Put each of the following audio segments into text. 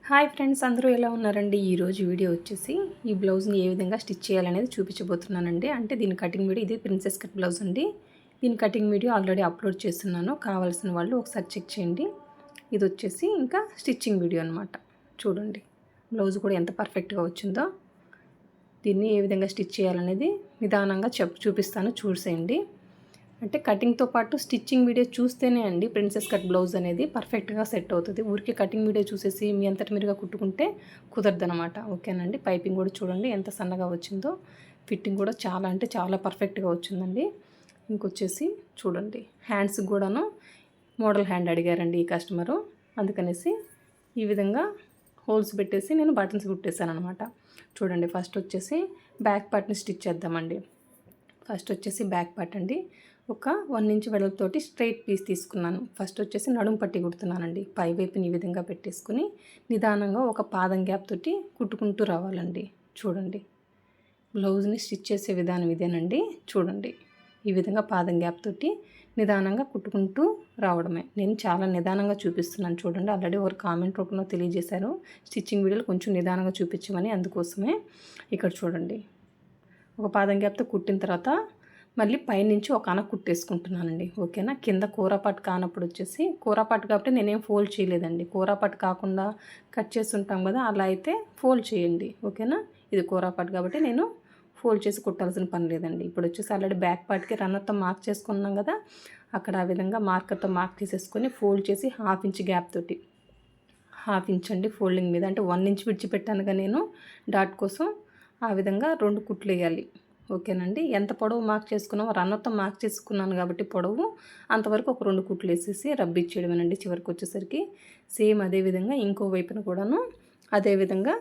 Hi friends, అందరూ ఎలా ఉన్నారండి? ఈరోజు వీడియో వచ్చేసి ఈ బ్లౌజ్ని ఏ విధంగా స్టిచ్ చేయాలనేది చూపించబోతున్నానండి. అంటే దీని కటింగ్ వీడియో, ఇది ప్రిన్సెస్ కట్ బ్లౌజ్ అండి. దీని కటింగ్ వీడియో ఆల్రెడీ అప్లోడ్ చేస్తున్నాను, కావాల్సిన వాళ్ళు ఒకసారి చెక్ చేయండి. ఇది వచ్చేసి ఇంకా స్టిచ్చింగ్ వీడియో అనమాట. చూడండి బ్లౌజ్ కూడా ఎంత పర్ఫెక్ట్గా వచ్చిందో. దీన్ని ఏ విధంగా స్టిచ్ చేయాలనేది నిదానంగా చూపిస్తాను, చూసేయండి. అంటే కటింగ్తో పాటు స్టిచ్చింగ్ వీడియో చూస్తేనే అండి ప్రిన్సెస్ కట్ బ్లౌజ్ అనేది పర్ఫెక్ట్గా సెట్ అవుతుంది. ఊరికే కటింగ్ వీడియో చూసేసి మీ అంతటి మీరుగా కుట్టుకుంటే కుదరదనమాట. ఓకేనండి. పైపింగ్ కూడా చూడండి ఎంత సన్నగా వచ్చిందో. ఫిట్టింగ్ కూడా చాలా అంటే చాలా పర్ఫెక్ట్గా వచ్చిందండి. ఇంకొచ్చేసి చూడండి హ్యాండ్స్ కూడాను మోడల్ హ్యాండ్ అడిగారండి ఈ కస్టమరు. అందుకనేసి ఈ విధంగా హోల్స్ పెట్టేసి నేను బటన్స్ కుట్టేశాను అనమాట. చూడండి ఫస్ట్ వచ్చేసి బ్యాక్ పార్ట్ని స్టిచ్ చేద్దామండి. ఫస్ట్ వచ్చేసి బ్యాక్ పార్ట్ అండి. ఒక 1 ఇంచ్ వెడల్పుతోటి స్ట్రైట్ పీస్ తీసుకున్నాను. ఫస్ట్ వచ్చేసి నడుము పట్టి కుడుతున్నానండి. పై వైపుని ఈ విధంగా పెట్టేసుకుని నిదానంగా ఒక పాదం గ్యాప్ తోటి కుట్టుకుంటూ రావాలండి. చూడండి బ్లౌజ్ని స్టిచ్ చేసే విధానం ఇదేనండి. చూడండి ఈ విధంగా పాదం గ్యాప్ తోటి నిదానంగా కుట్టుకుంటూ రావడమే. నేను చాలా నిదానంగా చూపిస్తున్నాను చూడండి. ఆల్రెడీ ఒక కామెంట్ రూపంలో తెలియజేశారు స్టిచ్చింగ్ వీడియోలు కొంచెం నిదానంగా చూపించమని. అందుకోసమే ఇక్కడ చూడండి ఒక పాదం గ్యాప్తో కుట్టిన తర్వాత మళ్ళీ పైనుంచి ఒక అన కుట్టేసుకుంటున్నానండి. ఓకేనా. కింద కూరపాటు కానప్పుడు వచ్చేసి కూరపాటు కాబట్టి నేనేం ఫోల్డ్ చేయలేదండి. కూరపాటు కాకుండా కట్ చేసి ఉంటాం కదా, అలా అయితే ఫోల్డ్ చేయండి. ఓకేనా. ఇది కూరపాటు కాబట్టి నేను ఫోల్డ్ చేసి కుట్టాల్సిన పని లేదండి. ఇప్పుడు వచ్చేసి ఆల్రెడీ బ్యాక్ పార్ట్కి రన్నర్తో మార్క్ చేసుకున్నాం కదా, అక్కడ ఆ విధంగా మార్కర్తో మార్క్ చేసేసుకొని ఫోల్డ్ చేసి 1/2 ఇంచ్ గ్యాప్ తోటి 1/2 ఇంచ్ అండి ఫోల్డింగ్ మీద. అంటే 1 ఇంచ్ విడిచిపెట్టానుగా నేను డాట్ కోసం. ఆ విధంగా 2 కుట్లు వేయాలి. ఓకేనండి. ఎంత పొడవు మార్క్ చేసుకున్నామో రన్నర్తో మార్క్ చేసుకున్నాను కాబట్టి పొడవు అంతవరకు ఒక 2 కుట్లు వేసేసి రబ్బిచ్చేయడమేనండి. చివరికి వచ్చేసరికి సేమ్ అదేవిధంగా ఇంకో వైపున కూడాను అదేవిధంగా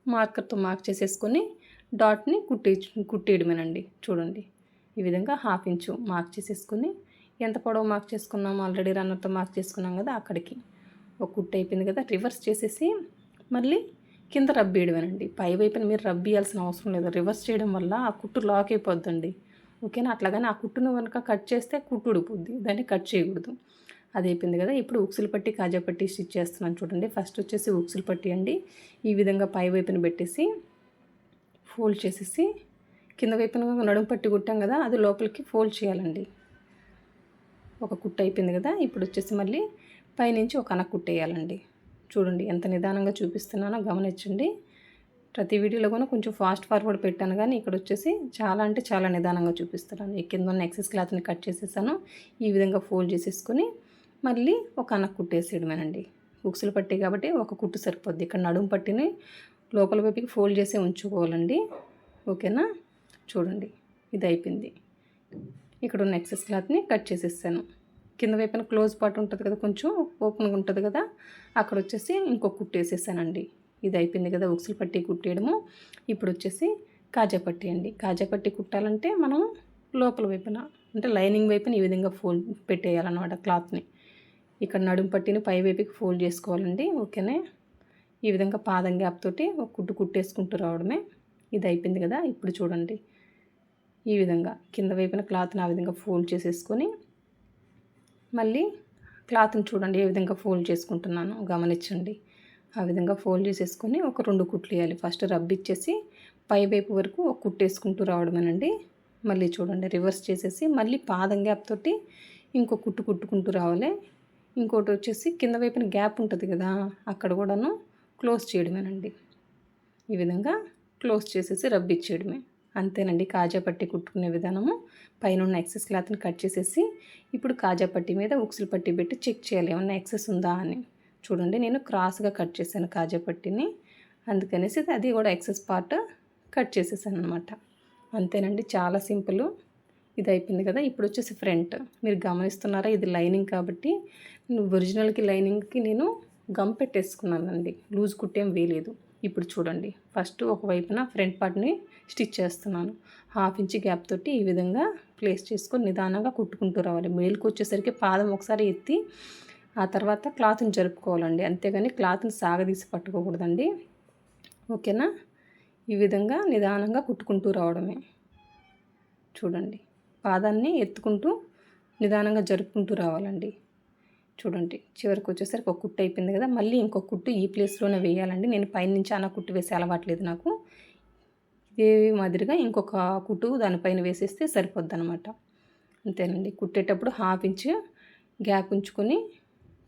మార్కర్తో మార్క్ చేసేసుకొని డాట్ని కుట్టేయడమేనండి. చూడండి ఈ విధంగా 1/2 ఇంచు మార్క్ చేసేసుకొని ఎంత పొడవు మార్క్ చేసుకున్నామో ఆల్రెడీ రన్నర్తో మార్క్ చేసుకున్నాం కదా, అక్కడికి ఒక కుట్టు అయిపోయింది కదా. రివర్స్ చేసేసి మళ్ళీ కింద రబ్బేయడమేనండి. పై వైపున మీరు రబ్బియాల్సిన అవసరం లేదు. రివర్స్ చేయడం వల్ల ఆ కుట్టు లాక్ అయిపోద్దండి. ఓకేనా. అట్లాగని ఆ కుట్టును కనుక కట్ చేస్తే కుట్టు ఉడిపోద్ది, దాన్ని కట్ చేయకూడదు. అది అయిపోయింది కదా. ఇప్పుడు ఉక్సులు పట్టి కాజా పట్టి స్టిచ్ చేస్తున్నాను చూడండి. ఫస్ట్ వచ్చేసి ఉక్సులు పట్టి అండి. ఈ విధంగా పై వైపున పెట్టేసి ఫోల్డ్ చేసేసి కింద వైపున నడుము పట్టి కుట్టాం కదా, అది లోపలికి ఫోల్డ్ చేయాలండి. ఒక కుట్టు అయిపోయింది కదా. ఇప్పుడు వచ్చేసి మళ్ళీ పైనుంచి ఒక అన కుట్టేయాలండి. చూడండి ఎంత నిదానంగా చూపిస్తున్నానో గమనించండి. ప్రతి వీడియోలో కూడా కొంచెం ఫాస్ట్ ఫార్వర్డ్ పెట్టాను, కానీ ఇక్కడ వచ్చేసి చాలా అంటే చాలా నిదానంగా చూపిస్తున్నాను. ఈ కింద ఉన్న ఎక్సెస్ క్లాత్ని కట్ చేసేసాను. ఈ విధంగా ఫోల్డ్ చేసేసుకొని మళ్ళీ ఒక అన కుట్టేసేయడమేనండి. ఉక్సులు పట్టి కాబట్టి ఒక కుట్టు సరిపోద్ది. ఇక్కడ నడుము పట్టిని లోపల వైపుకి ఫోల్డ్ చేసి ఉంచుకోవాలండి. ఓకేనా. చూడండి ఇది అయిపోయింది. ఇక్కడ ఉన్న ఎక్సెస్ క్లాత్ని కట్ చేసేసాను. కింద వైపున క్లోజ్ పార్ట్ ఉంటుంది కదా, కొంచెం ఓపెన్గా ఉంటుంది కదా, అక్కడ వచ్చేసి ఇంకో కుట్టు వేసేసానండి. ఇది అయిపోయింది కదా ఉక్సులు పట్టి కుట్టేయడము. ఇప్పుడు వచ్చేసి కాజా పట్టి అండి. కాజా పట్టి కుట్టాలంటే మనం లోపల వైపున అంటే లైనింగ్ వైపున ఈ విధంగా ఫోల్డ్ పెట్టేయాలన్నమాట క్లాత్ని. ఇక్కడ నడుము పట్టిని పై వైపుకి ఫోల్డ్ చేసుకోవాలండి. ఓకేనే. ఈ విధంగా పాదం గ్యాప్ తోటి ఒక కుట్టు కుట్టేసుకుంటూ రావడమే. ఇది అయిపోయింది కదా. ఇప్పుడు చూడండి ఈ విధంగా కింద వైపున క్లాత్ని ఆ విధంగా ఫోల్డ్ చేసేసుకొని మళ్ళీ క్లాత్ని చూడండి ఏ విధంగా ఫోల్డ్ చేసుకుంటున్నాను గమనించండి. ఆ విధంగా ఫోల్డ్ చేసేసుకొని ఒక 2 కుట్లు వేయాలి. ఫస్ట్ రబ్బిచ్చేసి పై వైపు వరకు ఒక కుట్టు వేసుకుంటూ రావడమేనండి. మళ్ళీ చూడండి రివర్స్ చేసేసి మళ్ళీ పాదం గ్యాప్ తోటి ఇంకో కుట్టు కుట్టుకుంటూ రావాలి. ఇంకోటి వచ్చేసి కింద వైపున గ్యాప్ ఉంటుంది కదా, అక్కడ కూడాను క్లోజ్ చేయడమేనండి. ఈ విధంగా క్లోజ్ చేసేసి రబ్బిచ్చేయడమే. అంతేనండి కాజా పట్టి కుట్టుకునే విధానము. పైన ఉన్న ఎక్సెస్ క్లాత్ని కట్ చేసేసి ఇప్పుడు కాజా పట్టి మీద ఉక్సులు పట్టి పెట్టి చెక్ చేయాలి ఏమన్నా ఎక్సెస్ ఉందా అని. చూడండి నేను క్రాస్గా కట్ చేశాను కాజా పట్టిని, అందుకనేసి అది కూడా ఎక్సెస్ పార్ట్ కట్ చేసేసాను అనమాట. అంతేనండి, చాలా సింపుల్. ఇది అయిపోయింది కదా. ఇప్పుడు వచ్చేసి ఫ్రంట్ మీరు గమనిస్తున్నారా, ఇది లైనింగ్ కాబట్టి ఒరిజినల్కి లైనింగ్కి నేను గమ్ పెట్టేసుకున్నానండి. లూజ్ కుట్టేం వేయలేదు. ఇప్పుడు చూడండి ఫస్ట్ ఒకవైపున ఫ్రంట్ పార్ట్ని స్టిచ్ చేస్తున్నాను. 1/2 ఇంచ్ గ్యాప్ తోటి ఈ విధంగా ప్లేస్ చేసుకొని నిదానంగా కుట్టుకుంటూ రావాలి. మిడిల్కి వచ్చేసరికి పాదం ఒకసారి ఎత్తి ఆ తర్వాత క్లాత్ని జరుపుకోవాలండి. అంతేగాని క్లాత్ని సాగదీసి పట్టుకోకూడదండి. ఓకేనా. ఈ విధంగా నిదానంగా కుట్టుకుంటూ రావడమే. చూడండి పాదాన్ని ఎత్తుకుంటూ నిదానంగా జరుపుకుంటూ రావాలండి. చూడండి చివరికి వచ్చేసరికి ఒక కుట్టు అయిపోయింది కదా, మళ్ళీ ఇంకొక కుట్టు ఈ ప్లేస్లోనే వేయాలండి. నేను పైనుంచి అన్న కుట్టు వేసి అలవాట్లేదు నాకు. ఇదే మాదిరిగా ఇంకొక కుట్టు దానిపైన వేసేస్తే సరిపోద్ది అనమాట. అంతేనండి. కుట్టేటప్పుడు 1/2 ఇంచ్ గ్యాప్ ఉంచుకొని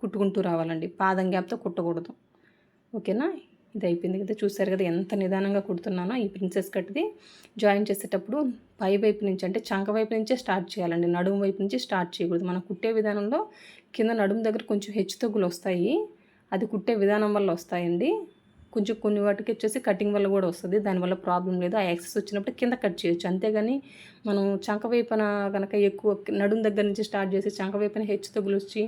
కుట్టుకుంటూ రావాలండి. పాదం గ్యాప్తో కుట్టకూడదు. ఓకేనా. ఇది అయిపోయింది కదా, చూసారు కదా ఎంత నిదానంగా కుడుతున్నానో. ఈ ప్రిన్సెస్ కట్ది జాయిన్ చేసేటప్పుడు పై వైపు నుంచి అంటే చంక వైపు నుంచే స్టార్ట్ చేయాలండి, నడుము వైపు నుంచి స్టార్ట్ చేయకూడదు. మనం కుట్టే విధానంలో కింద నడుము దగ్గర కొంచెం హెచ్చుతగ్గులు వస్తాయి, అది కుట్టే విధానం వల్ల వస్తాయండి. కొంచెం కొన్ని వాటికి వచ్చేసి కటింగ్ వల్ల కూడా వస్తుంది, దానివల్ల ప్రాబ్లం లేదు. ఆ ఎక్సెస్ వచ్చినప్పుడు కింద కట్ చేయొచ్చు. అంతేగాని మనం చంక వైపున కనుక ఎక్కువ నడుము దగ్గర నుంచి స్టార్ట్ చేసి చంక వైపున హెచ్చుతగ్గులు వచ్చి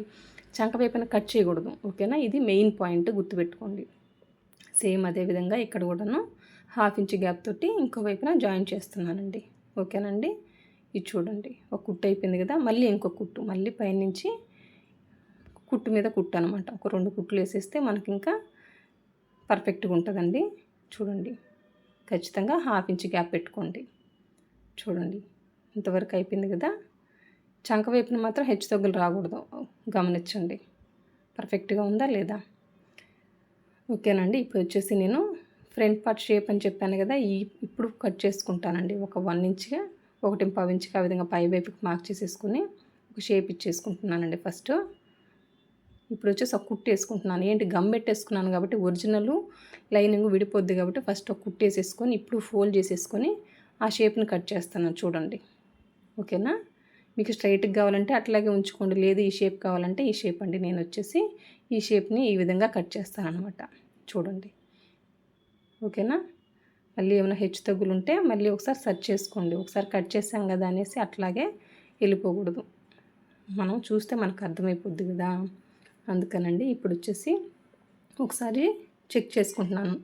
చంక వైపున కట్ చేయకూడదు. ఓకేనా. ఇది మెయిన్ పాయింట్, గుర్తుపెట్టుకోండి. సేమ్ అదేవిధంగా ఇక్కడ కూడాను 1/2 ఇంచ్ గ్యాప్ తోటి ఇంకో వైపున జాయిన్ చేస్తున్నానండి. ఓకేనండి. ఇది చూడండి ఒక కుట్టు అయిపోయింది కదా, మళ్ళీ ఇంకో కుట్టు, మళ్ళీ పైనుంచి కుట్టు మీద కుట్టు అనమాట. ఒక 2 కుట్లు వేసేస్తే మనకి ఇంకా పర్ఫెక్ట్గా ఉంటుందండి. చూడండి ఖచ్చితంగా 1/2 ఇంచ్ గ్యాప్ పెట్టుకోండి. చూడండి ఇంతవరకు అయిపోయింది కదా. చంక వైపున మాత్రం హెచ్చుతగ్గులు రాకూడదు, గమనించండి. పర్ఫెక్ట్గా ఉందా లేదా. ఓకేనండి. ఇప్పుడు వచ్చేసి నేను ఫ్రంట్ పార్ట్ షేప్ అని చెప్పాను కదా, ఇప్పుడు కట్ చేసుకుంటానండి. ఒక 1 ఇంచ్గా 1.5 ఇంచ్కి ఆ విధంగా పై వైపుకి మార్క్ చేసేసుకుని ఒక షేప్ ఇచ్చేసుకుంటున్నానండి ఫస్ట్. ఇప్పుడు వచ్చేసి ఒక కుట్టు వేసుకుంటున్నాను. ఏంటి గమ్ పెట్టేసుకున్నాను కాబట్టి ఒరిజినల్ లైనింగ్ విడిపోద్ది కాబట్టి ఫస్ట్ ఒక కుట్టు వేసేసుకొని ఇప్పుడు ఫోల్డ్ చేసేసుకొని ఆ షేప్ని కట్ చేస్తాను. చూడండి. ఓకేనా. మీకు స్ట్రైట్గా కావాలంటే అట్లాగే ఉంచుకోండి, లేదు ఈ షేప్ కావాలంటే ఈ షేప్ అండి. నేను వచ్చేసి ఈ షేప్ని ఈ విధంగా కట్ చేస్తాను అనమాట. చూడండి. ఓకేనా. మళ్ళీ ఏమైనా హెచ్చు తగ్గులు ఉంటే మళ్ళీ ఒకసారి సెర్చ్ చేసుకోండి. ఒకసారి కట్ చేసాం కదా అనేసి అట్లాగే వెళ్ళిపోకూడదు, మనం చూస్తే మనకు అర్థమైపోద్ది కదా, అందుకనండి. ఇప్పుడు వచ్చేసి ఒకసారి చెక్ చేసుకుంటున్నాను.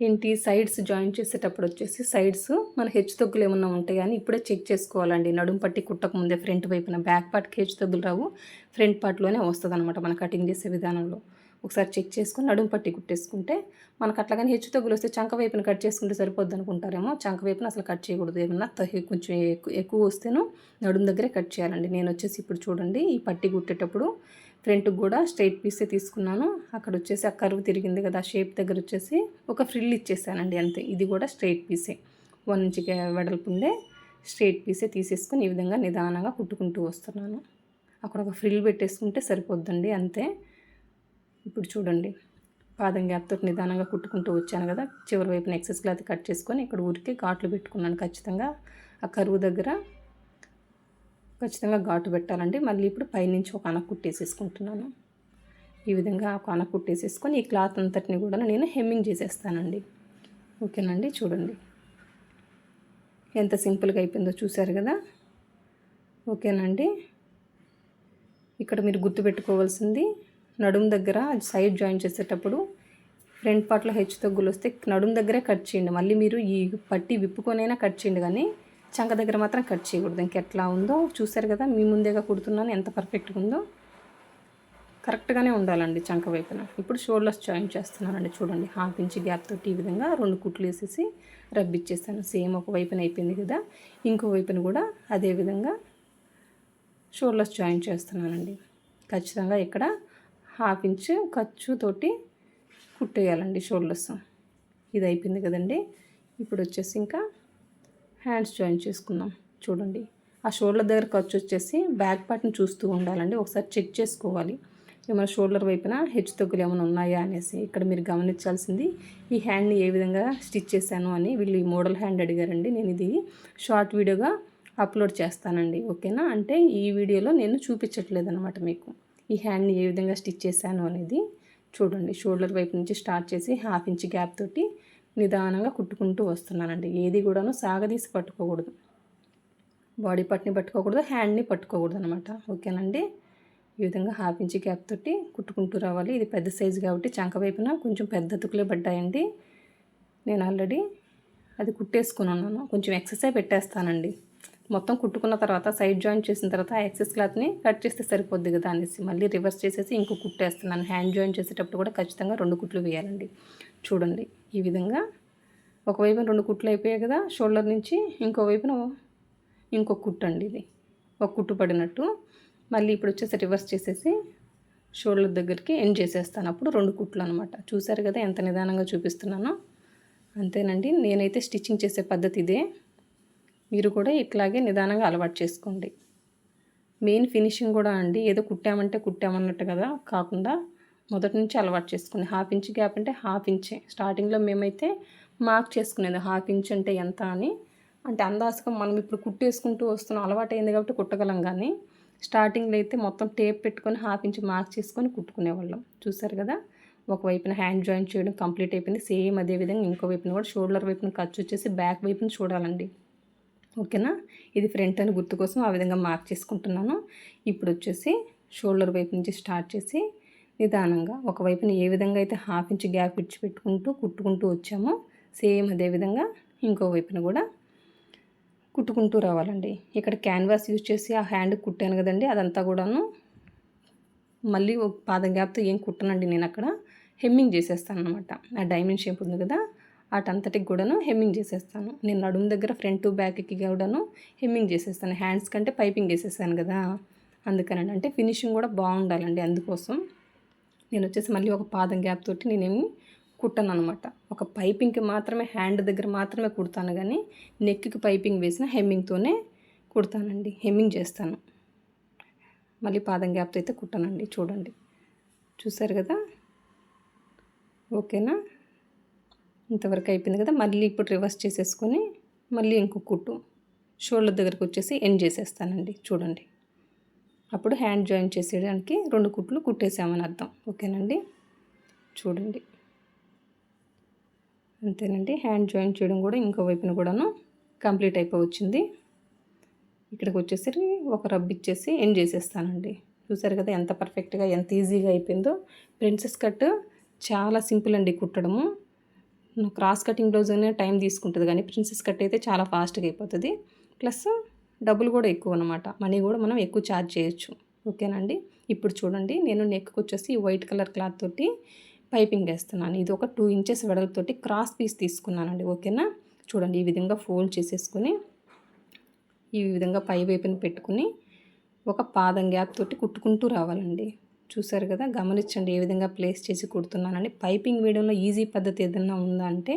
ఏంటి సైడ్స్ జాయిన్ చేసేటప్పుడు వచ్చేసి సైడ్స్ మన హెచ్చు తగ్గులు ఏమన్నా ఉంటాయి కానీ ఇప్పుడే చెక్ చేసుకోవాలండి. నడుము పట్టి కుట్టక ముందే ఫ్రంట్ వైపున బ్యాక్ పార్ట్కి హెచ్చు తగ్గులు రావు, ఫ్రంట్ పార్ట్లోనే వస్తుంది అనమాట మన కటింగ్ చేసే విధానంలో. ఒకసారి చెక్ చేసుకొని నడుము పట్టి కుట్టేసుకుంటే మనకు అట్లాగని హెచ్చు తగ్గులు వస్తే చంక వైపున కట్ చేసుకుంటే సరిపోద్ది అనుకుంటారేమో. చంక వైపున అసలు కట్ చేయకూడదు, ఏమన్నా కొంచెం ఎక్కువ వస్తేనో నడుము దగ్గరే కట్ చేయాలండి. నేను వచ్చేసి ఇప్పుడు చూడండి ఈ పట్టి కుట్టేటప్పుడు ఫ్రంట్కి కూడా స్ట్రైట్ పీసే తీసుకున్నాను. అక్కడ వచ్చేసి ఆ కర్వ్ తిరిగింది కదా, షేప్ దగ్గర వచ్చేసి ఒక ఫ్రిల్ ఇచ్చేసానండి అంతే. ఇది కూడా స్ట్రైట్ పీసే, 1 ఇంచ్ వెడల్పు ఉండే స్ట్రైట్ పీసే తీసేసుకొని ఈ విధంగా నిదానంగా కుట్టుకుంటూ వస్తున్నాను. అక్కడ ఒక ఫ్రిల్ పెట్టేసుకుంటే సరిపోద్దండి అంతే. ఇప్పుడు చూడండి పాదం గ్యాప్తో నిదానంగా కుట్టుకుంటూ వచ్చాను కదా, చివరి వైపున ఎక్సెస్ క్లాత్ కట్ చేసుకొని ఇక్కడ ఊరికే ఘాట్లు పెట్టుకున్నాను. ఖచ్చితంగా ఆ కర్వ్ దగ్గర ఖచ్చితంగా ఘాటు పెట్టాలండి. మళ్ళీ ఇప్పుడు పైనుంచి ఒక అనకు కుట్టేసేసుకుంటున్నాను. ఈ విధంగా ఒక అనకు కుట్టేసేసుకొని ఈ క్లాత్ అంతటిని కూడా నేను హెమ్మింగ్ చేసేస్తానండి. ఓకేనండి. చూడండి ఎంత సింపుల్గా అయిపోయిందో, చూసారు కదా. ఓకేనండి. ఇక్కడ మీరు గుర్తుపెట్టుకోవాల్సింది నడుము దగ్గర సైడ్ జాయిన్ చేసేటప్పుడు ఫ్రంట్ పార్ట్లో హెచ్చు తగ్గులు వస్తే నడుము దగ్గరే కట్ చేయండి. మళ్ళీ మీరు ఈ పట్టి విప్పుకొనైనా కట్ చేయండి కానీ చంక దగ్గర మాత్రం కట్ చేయకూడదు. ఇంకెట్లా ఉందో చూసారు కదా, మీ ముందేగా కుడుతున్నాను, ఎంత పర్ఫెక్ట్గా ఉందో. కరెక్ట్గానే ఉండాలండి చంక వైపున. ఇప్పుడు షోల్డర్స్ జాయిన్ చేస్తున్నానండి. చూడండి 1/2 ఇంచ్ గ్యాప్ తోటి ఈ విధంగా 2 కుట్లు వేసేసి రబ్బిచ్చేసాను. సేమ్ ఒక వైపున అయిపోయింది కదా, ఇంకో వైపున కూడా అదే విధంగా షోల్డర్స్ జాయిన్ చేస్తున్నానండి. ఖచ్చితంగా ఇక్కడ 1/2 ఇంచ్ ఖర్చుతోటి కుట్టేయాలండి షోల్డర్స్. ఇది అయిపోయింది కదండి. ఇప్పుడు వచ్చేసి ఇంకా హ్యాండ్స్ జాయిన్ చేసుకుందాం. చూడండి ఆ షోల్డర్ దగ్గర ఖర్చు వచ్చేసి బ్యాక్ పార్ట్ని చూస్తూ ఉండాలండి. ఒకసారి చెక్ చేసుకోవాలి ఏమైనా షోల్డర్ వైపున హెచ్చు తగ్గులు ఏమైనా ఉన్నాయా అనేసి. ఇక్కడ మీరు గమనించాల్సింది ఈ హ్యాండ్ని ఏ విధంగా స్టిచ్ చేశాను అని. వీళ్ళు ఈ మోడల్ హ్యాండ్ అడిగారండి. నేను ఇది షార్ట్ వీడియోగా అప్లోడ్ చేస్తానండి. ఓకేనా. అంటే ఈ వీడియోలో నేను చూపించట్లేదు అనమాట మీకు ఈ హ్యాండ్ని ఏ విధంగా స్టిచ్ చేశాను అనేది. చూడండి షోల్డర్ వైపు నుంచి స్టార్ట్ చేసి 1/2 ఇంచ్ గ్యాప్ తోటి నిదానంగా కుట్టుకుంటూ వస్తున్నానండి. ఏది కూడాను సాగదీసి పట్టుకోకూడదు, బాడీ పార్ట్ని పట్టుకోకూడదు, హ్యాండ్ని పట్టుకోకూడదు అనమాట. ఓకేనండి. ఈ విధంగా 1/2 ఇంచ్ గ్యాప్ తోటి కుట్టుకుంటూ రావాలి. ఇది పెద్ద సైజు కాబట్టి చంక వైపున కొంచెం పెద్ద తుకులే పడ్డాయండి. నేను ఆల్రెడీ అది కుట్టేసుకుని ఉన్నాను, కొంచెం ఎక్సెసే పెట్టేస్తానండి. మొత్తం కుట్టుకున్న తర్వాత సైడ్ జాయిన్ చేసిన తర్వాత ఆ ఎక్సెస్ క్లాత్ని కట్ చేస్తే సరిపోద్ది కదా అనేసి మళ్ళీ రివర్స్ చేసేసి ఇంకో కుట్టేస్తున్నాను. హ్యాండ్ జాయిన్ చేసేటప్పుడు కూడా ఖచ్చితంగా 2 కుట్లు వేయాలండి. చూడండి ఈ విధంగా ఒకవైపున 2 కుట్లు అయిపోయాయి కదా, షోల్డర్ నుంచి ఇంకో వైపున ఇంకో కుట్టు అండి. ఇది ఒక కుట్టు పడినట్టు. మళ్ళీ ఇప్పుడు వచ్చేసి రివర్స్ చేసేసి షోల్డర్ దగ్గరికి ఎండ్ చేసేస్తాను. అప్పుడు 2 కుట్లు అనమాట. చూసారు కదా ఎంత నిదానంగా చూపిస్తున్నానో. అంతేనండి, నేనైతే స్టిచ్చింగ్ చేసే పద్ధతి ఇదే. మీరు కూడా ఇట్లాగే నిదానంగా అలవాటు చేసుకోండి. మెయిన్ ఫినిషింగ్ కూడా అండి ఏదో కుట్టామంటే కుట్టామన్నట్టు కదా కాకుండా మొదటి నుంచి అలవాటు చేసుకుని హాఫ్ ఇంచ్ గ్యాప్ అంటే హాఫ్ ఇంచే. స్టార్టింగ్లో మేమైతే మార్క్ చేసుకునేది హాఫ్ ఇంచ్ అంటే ఎంత అని. అంటే అందాజగా మనం ఇప్పుడు కుట్టేసుకుంటూ వస్తున్నాం, అలవాటు అయింది కాబట్టి కుట్టగలం. కానీ స్టార్టింగ్లో అయితే మొత్తం టేప్ పెట్టుకొని హాఫ్ ఇంచ్ మార్క్ చేసుకొని కుట్టుకునేవాళ్ళం. చూసారు కదా, ఒకవైపున హ్యాండ్ జాయింట్ చేయడం కంప్లీట్ అయిపోయింది. సేమ్ అదేవిధంగా ఇంకో వైపున కూడా షోల్డర్ వైపున ఖర్చు వచ్చేసి బ్యాక్ వైపున చూడాలండి. ఓకేనా, ఇది ఫ్రంట్ అని గుర్తు కోసం ఆ విధంగా మార్క్ చేసుకుంటున్నాను. ఇప్పుడు వచ్చేసి షోల్డర్ వైపు నుంచి స్టార్ట్ చేసి నిదానంగా ఒకవైపున ఏ విధంగా అయితే హాఫ్ ఇంచ్ గ్యాప్ పెట్టుకుంటూ కుట్టుకుంటూ వచ్చామో సేమ్ అదేవిధంగా ఇంకో వైపున కూడా కుట్టుకుంటూ రావాలండి. ఇక్కడ క్యాన్వాస్ యూజ్ చేసి ఆ హ్యాండ్ కుట్టాను కదండి, అదంతా కూడాను మళ్ళీ ఒక పాదం గ్యాప్తో ఏం కుట్టనండి. నేను అక్కడ హెమ్మింగ్ చేసేస్తాను అనమాట. ఆ డైమండ్ షేప్ ఉంది కదా, వాటంతటికి కూడాను హెమ్మింగ్ చేసేస్తాను. నేను నడుము దగ్గర ఫ్రంట్ టు బ్యాక్కి కూడాను హెమ్మింగ్ చేసేస్తాను. హ్యాండ్స్ కంటే పైపింగ్ వేసేసాను కదా, అందుకనండి. అంటే ఫినిషింగ్ కూడా బాగుండాలండి. అందుకోసం నేను వచ్చేసి మళ్ళీ ఒక పాదం గ్యాప్ తోటి నేనేమి కుట్టను అనమాట. ఒక పైపింగ్కి మాత్రమే హ్యాండ్ దగ్గర మాత్రమే కుడతాను, కానీ నెక్కి పైపింగ్ వేసిన హెమ్మింగ్తోనే కుడతానండి, హెమ్మింగ్ చేస్తాను. మళ్ళీ పాదం గ్యాప్తో అయితే కుట్టనండి. చూడండి, చూసారు కదా. ఓకేనా, ఇంతవరకు అయిపోయింది కదా. మళ్ళీ ఇప్పుడు రివర్స్ చేసేసుకొని మళ్ళీ ఇంకో కుట్టు షోల్డర్ దగ్గరకు వచ్చేసి ఎండ్ చేసేస్తానండి. చూడండి, అప్పుడు హ్యాండ్ జాయిన్ చేసేయడానికి 2 కుట్లు కుట్టేసామని అర్థం. ఓకేనండి, చూడండి. అంతేనండి, హ్యాండ్ జాయిన్ చేయడం కూడా ఇంకో వైపున కూడాను కంప్లీట్ అయిపోవచ్చింది. ఇక్కడికి వచ్చేసరికి ఒక రబ్ ఇచ్చేసి ఎండ్ చేసేస్తానండి. చూసారు కదా ఎంత పర్ఫెక్ట్గా ఎంత ఈజీగా అయిపోయిందో. ప్రిన్సెస్ కట్ చాలా సింపుల్ అండి కుట్టడము. క్రాస్ కటింగ్ బ్లౌజ్ అనే టైం తీసుకుంటుంది, కానీ ప్రిన్సెస్ కట్ అయితే చాలా ఫాస్ట్గా అయిపోతుంది. ప్లస్ డబ్బులు కూడా ఎక్కువ అనమాట, మనీ కూడా మనం ఎక్కువ ఛార్జ్ చేయొచ్చు. ఓకేనండి, ఇప్పుడు చూడండి, నేను నెక్కి వచ్చేసి వైట్ కలర్ క్లాత్ తోటి పైపింగ్ వేస్తున్నాను. ఇది ఒక 2 ఇంచెస్ వెడల్పుతోటి క్రాస్ పీస్ తీసుకున్నానండి. ఓకేనా, చూడండి, ఈ విధంగా ఫోల్డ్ చేసేసుకొని ఈ విధంగా పై వైపున పెట్టుకుని ఒక పాదం గ్యాప్ తోటి కుట్టుకుంటూ రావాలండి. చూసారు కదా, గమనించండి ఏ విధంగా ప్లేస్ చేసి కుడుతున్నానండి. పైపింగ్ వేయడంలో ఈజీ పద్ధతి ఏదైనా ఉందా అంటే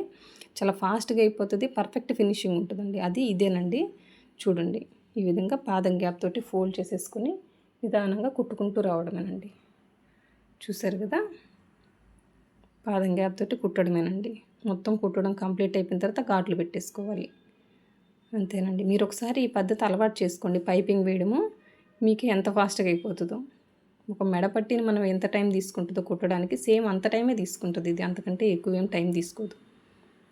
చాలా ఫాస్ట్గా అయిపోతుంది, పర్ఫెక్ట్ ఫినిషింగ్ ఉంటుందండి. అది ఇదేనండి. చూడండి, ఈ విధంగా పాదం గ్యాప్ తోటి ఫోల్డ్ చేసేసుకొని నిదానంగా కుట్టుకుంటూ రావడమేనండి. చూసారు కదా, పాదం గ్యాప్ తోటి కుట్టడమేనండి. మొత్తం కుట్టడం కంప్లీట్ అయిపోయిన తర్వాత ఘాట్లు పెట్టేసుకోవాలి. అంతేనండి, మీరు ఒకసారి ఈ పద్ధతి అలవాటు చేసుకోండి. పైపింగ్ వేయడము మీకు ఎంత ఫాస్ట్గా అయిపోతుందో. ఒక మెడపట్టిని మనం ఎంత టైం తీసుకుంటుందో కుట్టడానికి సేమ్ అంత టైమే తీసుకుంటుంది ఇది, అంతకంటే ఎక్కువ ఏం టైం తీసుకోదు.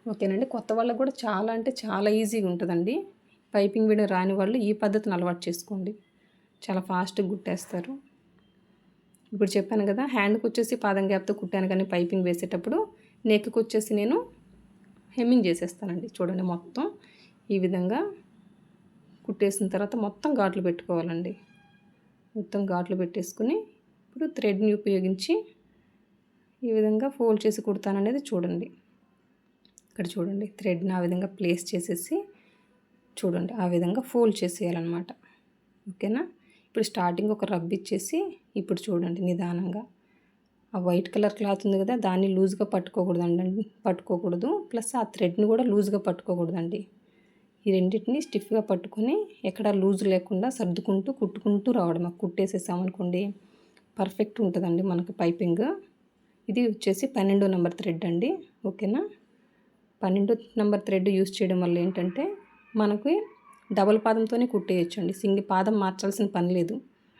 ఓకేనండి, కొత్త వాళ్ళకు కూడా చాలా అంటే చాలా ఈజీగా ఉంటుందండి. పైపింగ్ వేయడం రాని వాళ్ళు ఈ పద్ధతిని అలవాటు చేసుకోండి, చాలా ఫాస్ట్గా కుట్టేస్తారు. ఇప్పుడు చెప్పాను కదా, హ్యాండ్కి వచ్చేసి పాదం గ్యాప్తో కుట్టాను, కానీ పైపింగ్ వేసేటప్పుడు నెక్కి వచ్చేసి నేను హెమ్మింగ్ చేసేస్తానండి. చూడండి, మొత్తం ఈ విధంగా కుట్టేసిన తర్వాత మొత్తం ఘాట్లు పెట్టుకోవాలండి. మొత్తం ఘాట్లు పెట్టేసుకుని ఇప్పుడు థ్రెడ్ని ఉపయోగించి ఈ విధంగా ఫోల్డ్ చేసి కుడతాననేది చూడండి. ఇక్కడ చూడండి, థ్రెడ్ని ఆ విధంగా ప్లేస్ చేసేసి చూడండి ఆ విధంగా ఫోల్డ్ చేసేయాలన్నమాట. ఓకేనా, ఇప్పుడు స్టార్టింగ్ ఒక రబ్ ఇచ్చేసి ఇప్పుడు చూడండి నిదానంగా ఆ వైట్ కలర్ క్లాత్ ఉంది కదా, దాన్ని లూజ్గా పట్టుకోకూడదు. ప్లస్ ఆ థ్రెడ్ని కూడా లూజ్గా పట్టుకోకూడదండి. ఈ రెండింటిని స్టిఫ్గా పట్టుకొని ఎక్కడ లూజ్ లేకుండా సర్దుకుంటూ కుట్టుకుంటూ రావడం. కుట్టేసేసామనుకోండి పర్ఫెక్ట్ ఉంటుందండి మనకు పైపింగ్. ఇది వచ్చేసి 12 నెంబర్ థ్రెడ్ అండి. ఓకేనా, 12 నెంబర్ థ్రెడ్ యూజ్ చేయడం వల్ల ఏంటంటే మనకి డబల్ పాదంతోనే కుట్టేయచ్చండి. సింగిల్ పాదం మార్చాల్సిన పని లేదు.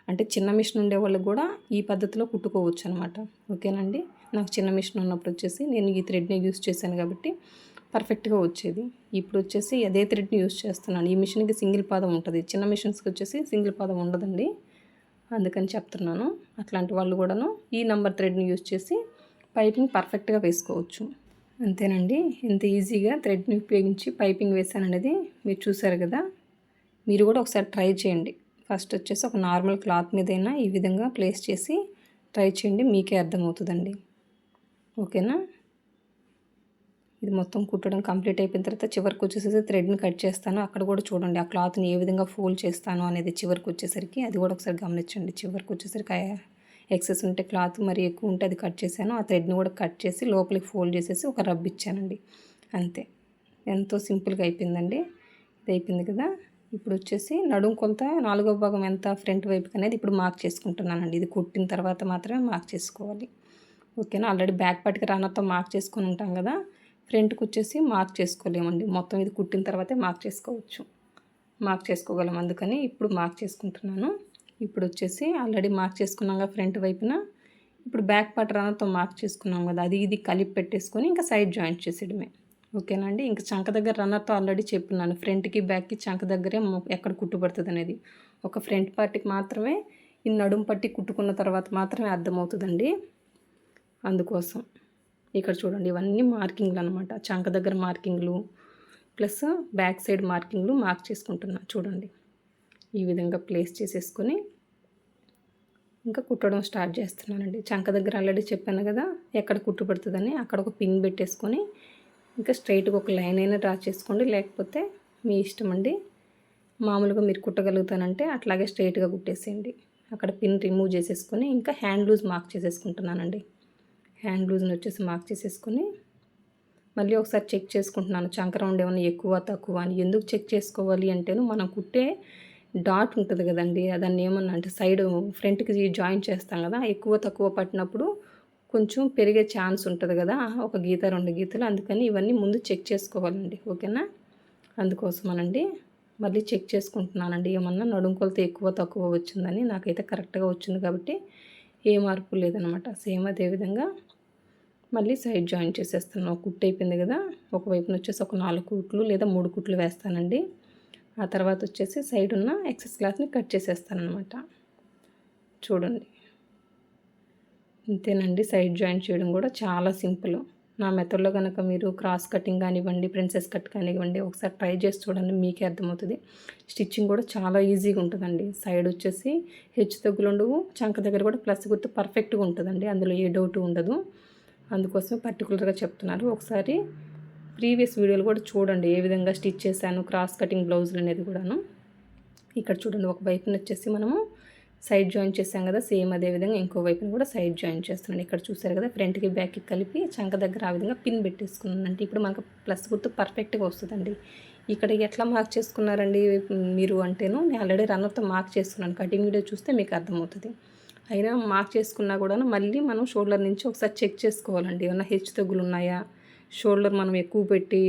అంటే చిన్న మిషన్ ఉండే వాళ్ళకి కూడా ఈ పద్ధతిలో కుట్టుకోవచ్చు అనమాట. ఓకేనండి, నాకు చిన్న మిషన్ ఉన్నప్పుడు వచ్చేసి నేను ఈ థ్రెడ్ని యూజ్ చేశాను కాబట్టి పర్ఫెక్ట్గా వచ్చేది. ఇప్పుడు వచ్చేసి అదే థ్రెడ్ని యూజ్ చేస్తున్నాను. ఈ మిషన్కి సింగిల్ పాదం ఉంటుంది, చిన్న మిషన్స్కి వచ్చేసి సింగిల్ పాదం ఉండదండి, అందుకని చెప్తున్నాను. అట్లాంటి వాళ్ళు కూడాను ఈ నెంబర్ థ్రెడ్ని యూజ్ చేసి పైపింగ్ పర్ఫెక్ట్గా వేసుకోవచ్చు. అంతేనండి, ఎంత ఈజీగా థ్రెడ్ని ఉపయోగించి పైపింగ్ వేసాననేది మీరు చూసారు కదా. మీరు కూడా ఒకసారి ట్రై చేయండి. ఫస్ట్ వచ్చేసి ఒక నార్మల్ క్లాత్ మీదైనా ఈ విధంగా ప్లేస్ చేసి ట్రై చేయండి, మీకే అర్థమవుతుందండి. ఓకేనా, ఇది మొత్తం కుట్టడం కంప్లీట్ అయిపోయిన తర్వాత చివరికి వచ్చేసేసి థ్రెడ్ని కట్ చేస్తాను. అక్కడ కూడా చూడండి ఆ క్లాత్ని ఏ విధంగా ఫోల్డ్ చేస్తాను అనేది చివరికి వచ్చేసరికి అది కూడా ఒకసారి గమనించండి. చివరికి వచ్చేసరికి ఎక్సెస్ ఉంటే క్లాత్ మరి ఎక్కువ ఉంటే అది కట్ చేశాను. ఆ థ్రెడ్ని కూడా కట్ చేసి లోపలికి ఫోల్డ్ చేసేసి ఒక రబ్ ఇచ్చానండి. అంతే, ఎంతో సింపుల్గా అయిపోయిందండి. ఇది అయిపోయింది కదా. ఇప్పుడు వచ్చేసి నడుము కొంత 4వ భాగం ఎంత ఫ్రంట్ వైపుకి అనేది ఇప్పుడు మార్క్ చేసుకుంటున్నానండి. ఇది కుట్టిన తర్వాత మాత్రమే మార్క్ చేసుకోవాలి. ఓకేనా. ఆల్రెడీ బ్యాక్ పార్ట్కి రన్నర్తో మార్క్ చేసుకొని ఉంటాం కదా, ఫ్రంట్కి వచ్చేసి మార్క్ చేసుకోలేమండి. మొత్తం ఇది కుట్టిన తర్వాతే మార్క్ చేసుకోవచ్చు, మార్క్ చేసుకోగలం. అందుకని ఇప్పుడు మార్క్ చేసుకుంటున్నాను. ఇప్పుడు వచ్చేసి ఆల్రెడీ మార్క్ చేసుకున్నాం కదా ఫ్రంట్ వైపున. ఇప్పుడు బ్యాక్ పార్ట్ రన్నర్తో మార్క్ చేసుకున్నాం కదా, అది ఇది కలిపి పెట్టేసుకొని ఇంకా సైడ్ జాయింట్ చేసేయడమే. ఓకేనా అండి. ఇంకా చంక దగ్గర రన్నర్తో ఆల్రెడీ చెప్పున్నాను, ఫ్రంట్కి బ్యాక్కి చంక దగ్గరే ఎక్కడ కుట్టుపడుతుంది అనేది. ఒక ఫ్రంట్ పార్ట్కి మాత్రమే ఈ నడుము పట్టి కుట్టుకున్న తర్వాత మాత్రమే అర్థమవుతుందండి. అందుకోసం ఇక్కడ చూడండి, ఇవన్నీ మార్కింగ్లు అనమాట. చంక దగ్గర మార్కింగ్లు ప్లస్ బ్యాక్ సైడ్ మార్కింగ్లు మార్క్ చేసుకుంటున్నా. చూడండి, ఈ విధంగా ప్లేస్ చేసేసుకొని ఇంకా కుట్టడం స్టార్ట్ చేస్తున్నానండి. చంక దగ్గర ఆల్రెడీ చెప్పాను కదా ఎక్కడ కుట్టు పడుతుందని, అక్కడ ఒక పిన్ పెట్టేసుకొని ఇంకా స్ట్రైట్గా ఒక లైన్ అయినా డ్రా చేసుకోండి, లేకపోతే మీ ఇష్టం అండి. మామూలుగా మీరు కుట్టగలుగుతానంటే అట్లాగే స్ట్రైట్గా కుట్టేసేయండి. అక్కడ పిన్ రిమూవ్ చేసేసుకొని ఇంకా హ్యాండ్ లూజ్ మార్క్ చేసేసుకుంటున్నానండి. హ్యాండ్ లూజ్ని వచ్చేసి మార్క్ చేసేసుకొని మళ్ళీ ఒకసారి చెక్ చేసుకుంటున్నాను చంక రౌండ్ ఏమైనా ఎక్కువ తక్కువ అని. ఎందుకు చెక్ చేసుకోవాలి అంటేను, మనం కుట్టే డాట్ ఉంటుంది కదండి, దాన్ని ఏమన్నా అంటే సైడ్ ఫ్రంట్కి జాయిన్ చేస్తాం కదా, ఎక్కువ తక్కువ పట్టినప్పుడు కొంచెం పెరిగే ఛాన్స్ ఉంటుంది కదా, ఒక గీత 2 గీతలు. అందుకని ఇవన్నీ ముందు చెక్ చేసుకోవాలండి. ఓకేనా. అందుకోసమనండి మళ్ళీ చెక్ చేసుకుంటున్నానండి, ఏమన్నా నడుము కొలత ఎక్కువ తక్కువ వచ్చిందని. నాకైతే కరెక్ట్గా వచ్చింది కాబట్టి ఏ మార్పు లేదనమాట. సేమ్ అదేవిధంగా మళ్ళీ సైడ్ జాయిన్ చేసేస్తాను. ఒక కుట్టు అయిపోయింది కదా, ఒకవైపున వచ్చేసి ఒక 4 కుట్లు లేదా 3 కుట్లు వేస్తానండి. ఆ తర్వాత వచ్చేసి సైడ్ ఉన్న ఎక్సెస్ క్లాత్ని కట్ చేసేస్తానమాట. చూడండి, ఇంతేనండి. సైడ్ జాయిన్ చేయడం కూడా చాలా సింపుల్. నా మెథడ్లో కనుక మీరు క్రాస్ కటింగ్ కానివ్వండి, ప్రిన్సెస్ కట్ కానివ్వండి, ఒకసారి ట్రై చేసి చూడండి, మీకే అర్థమవుతుంది. స్టిచ్చింగ్ కూడా చాలా ఈజీగా ఉంటుందండి. సైడ్ వచ్చేసి హెచ్చు తగ్గులు ఉండవు, చంక దగ్గర కూడా ప్లస్ గుర్తు పర్ఫెక్ట్గా ఉంటుందండి, అందులో ఏ డౌట్ ఉండదు. అందుకోసమే పర్టికులర్గా చెప్తున్నారు. ఒకసారి ప్రీవియస్ వీడియోలు కూడా చూడండి, ఏ విధంగా స్టిచ్ చేశాను క్రాస్ కటింగ్ బ్లౌజులు అనేది కూడాను. ఇక్కడ చూడండి, ఒక వైపున వచ్చేసి మనము సైడ్ జాయిన్ చేసాం కదా, సేమ్ అదే విధంగా ఇంకో వైపున కూడా సైడ్ జాయిన్ చేస్తున్నాను. ఇక్కడ చూసారు కదా, ఫ్రంట్కి బ్యాక్కి కలిపి చంక దగ్గర ఆ విధంగా పిన్ పెట్టేసుకున్నాను. అంటే ఇప్పుడు మనకు ప్లస్ గుర్తు పర్ఫెక్ట్గా వస్తుందండి. ఇక్కడ ఎట్లా మార్క్ చేసుకున్నారండి మీరు అంటేను, నేను ఆల్రెడీ రన్నర్తో మార్క్ చేసుకున్నాను. కటింగ్ వీడియో చూస్తే మీకు అర్థమవుతుంది. అయినా మార్క్ చేసుకున్నా కూడా మళ్ళీ మనం షోల్డర్ నుంచి ఒకసారి చెక్ చేసుకోవాలండి, ఏమన్నా హెచ్చు తగ్గులు ఉన్నాయా. షోల్డర్ మనం ఎక్కువ పెట్టి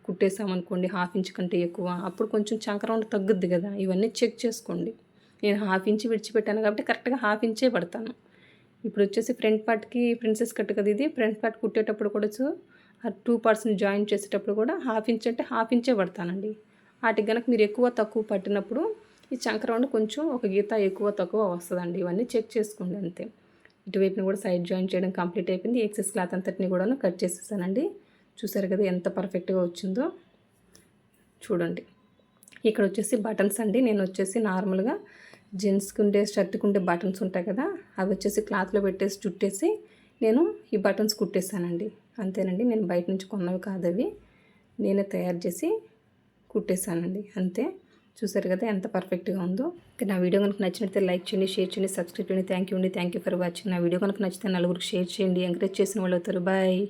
కుట్టేసామనుకోండి, 1/2 ఇంచ్ కంటే ఎక్కువ, అప్పుడు కొంచెం చంక రౌండ్ తగ్గుద్ది కదా. ఇవన్నీ చెక్ చేసుకోండి. నేను 1/2 ఇంచ్ విడిచిపెట్టాను కాబట్టి కరెక్ట్గా 1/2 ఇంచే పడతాను. ఇప్పుడు వచ్చేసి ఫ్రంట్ పార్ట్కి ప్రిన్సెస్ కట్ కదా ఇది, ఫ్రంట్ పార్ట్ కుట్టేటప్పుడు కూడా ఆ 2 పార్ట్స్ని జాయిన్ చేసేటప్పుడు కూడా 1/2 ఇంచ్ అంటే 1/2 ఇంచే పడతానండి. వాటికి కనుక మీరు ఎక్కువ తక్కువ పట్టినప్పుడు ఈ చంక రౌండ్ కొంచెం ఒక గీత ఎక్కువ తక్కువ వస్తుందండి. ఇవన్నీ చెక్ చేసుకోండి అంతే. ఇటువైపుని కూడా సైడ్ జాయిన్ చేయడం కంప్లీట్ అయిపోయింది. ఎక్సెస్ క్లాత్ అంతటిని కూడా కట్ చేసేసానండి. చూసారు కదా ఎంత పర్ఫెక్ట్గా వచ్చిందో. చూడండి, ఇక్కడ వచ్చేసి బటన్స్ అండి. నేను వచ్చేసి నార్మల్గా జెంట్స్కి ఉండే షర్ట్కి ఉండే బటన్స్ ఉంటాయి కదా, అవి వచ్చేసి క్లాత్లో పెట్టేసి చుట్టేసి నేను ఈ బటన్స్ కుట్టేశానండి. అంతేనండి, నేను బయట నుంచి కొన్నవి కాదు, అవి నేనే తయారు చేసి కుట్టేశానండి. అంతే. చూసారు కదా ఎంత పర్ఫెక్ట్గా ఉందో. నా వీడియో కనుక నచ్చినట్లయితే లైక్ చేయండి, షేర్ చేయండి, సబ్స్క్రైబ్ చేయండి. Thank you for watching. నా వీడియో కనుక నచ్చితే నలుగురికి షేర్ చేయండి, ఎంకరేజ్ చేసిన వాళ్ళు అవుతారు. బాయ్.